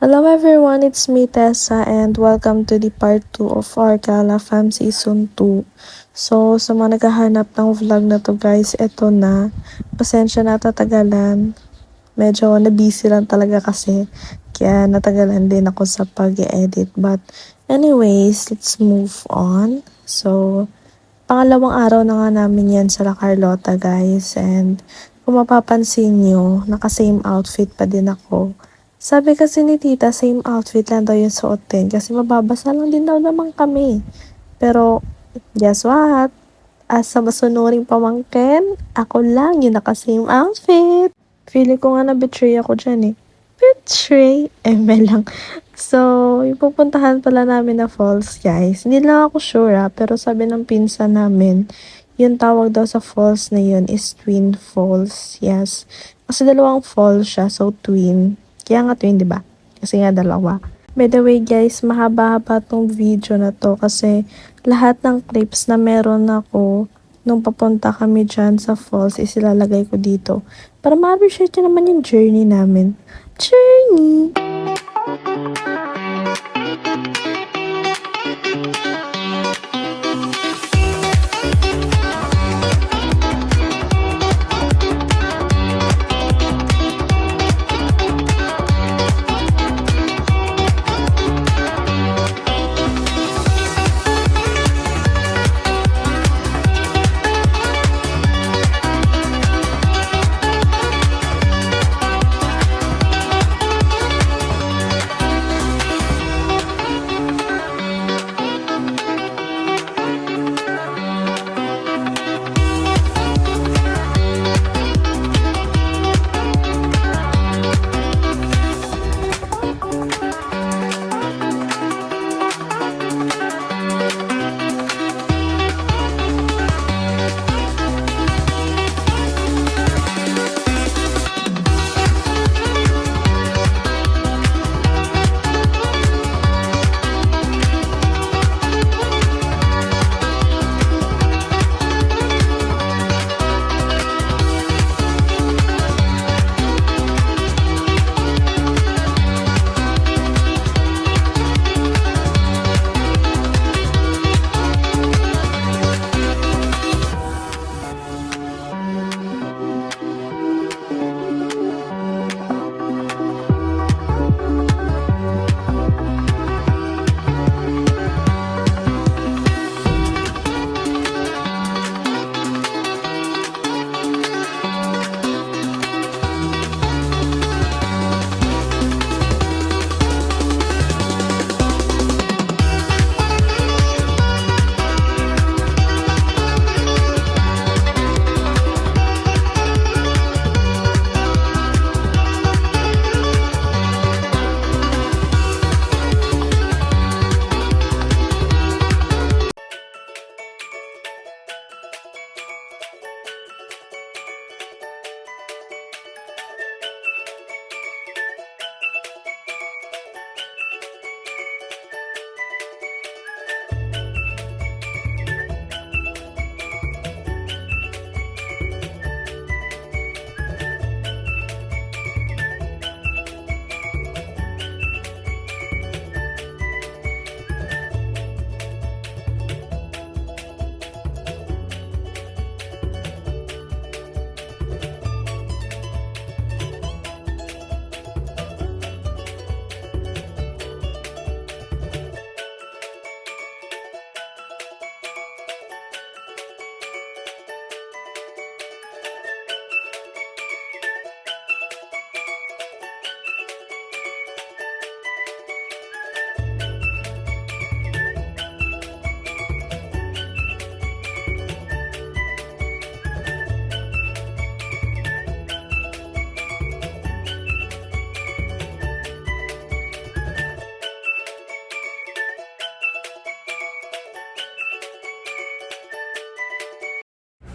Hello everyone, it's me Tessa and welcome to the part 2 of our Gala Fam Season 2. So sa mga naghahanap ng vlog na to guys, eto na. Pasensya na tatagalan. Medyo na-busy lang talaga kasi. Kaya natagalan din ako sa pag-edit. But anyways, let's move on. So pangalawang araw na nga namin yan sa La Carlota guys. And kung mapapansin nyo, naka-same outfit pa din ako. Sabi kasi ni tita, same outfit lang daw yung suotin kasi mababasa lang din daw naman kami. Pero, guess what? As sa masunuring pamangkin, ako lang yung naka-same outfit. Feeling ko nga na-betray ako dyan eh. Betray? lang. So, yung pupuntahan pala namin na falls, guys. Hindi lang ako sure pero sabi ng pinsan namin, yung tawag daw sa falls na yun is Twin Falls. Yes. Kasi dalawang falls siya, so twin. Kaya nga twin, di ba? Kasi nga dalawa. By the way guys, mahaba-haba tong video na to kasi lahat ng clips na meron ako nung papunta kami dyan sa falls is ilalagay ko dito. Para ma-appreciate nyo naman yung journey namin. Journey!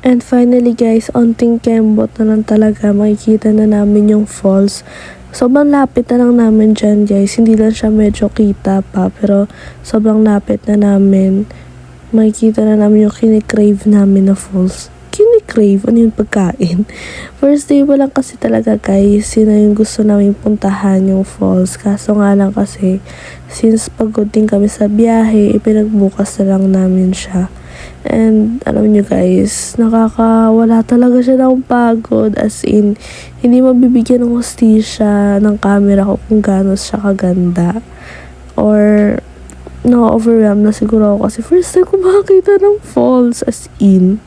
And finally guys, onting kembot na lang talaga, makikita na namin yung falls. Sobrang lapit na lang namin dyan guys, hindi lang siya medyo kita pa, pero sobrang lapit na namin. Makikita na namin yung kinikrave namin na falls. crave ano yung pagkain. First day pa lang kasi talaga guys, yun na yung gusto namin puntahan yung falls. Kaso nga lang kasi, since pagod din kami sa biyahe, ipinagbukas na lang namin siya. And alam nyo guys, nakakawala talaga siya ng pagod. As in, hindi mabibigyan ng hustisya ng camera ko kung gaano siya kaganda. Or, na-overwhelm na siguro ako kasi first time ko makakita ng falls as in.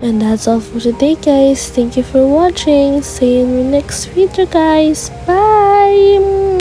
And that's all for today guys. Thank you for watching. See you in the next video guys. Bye!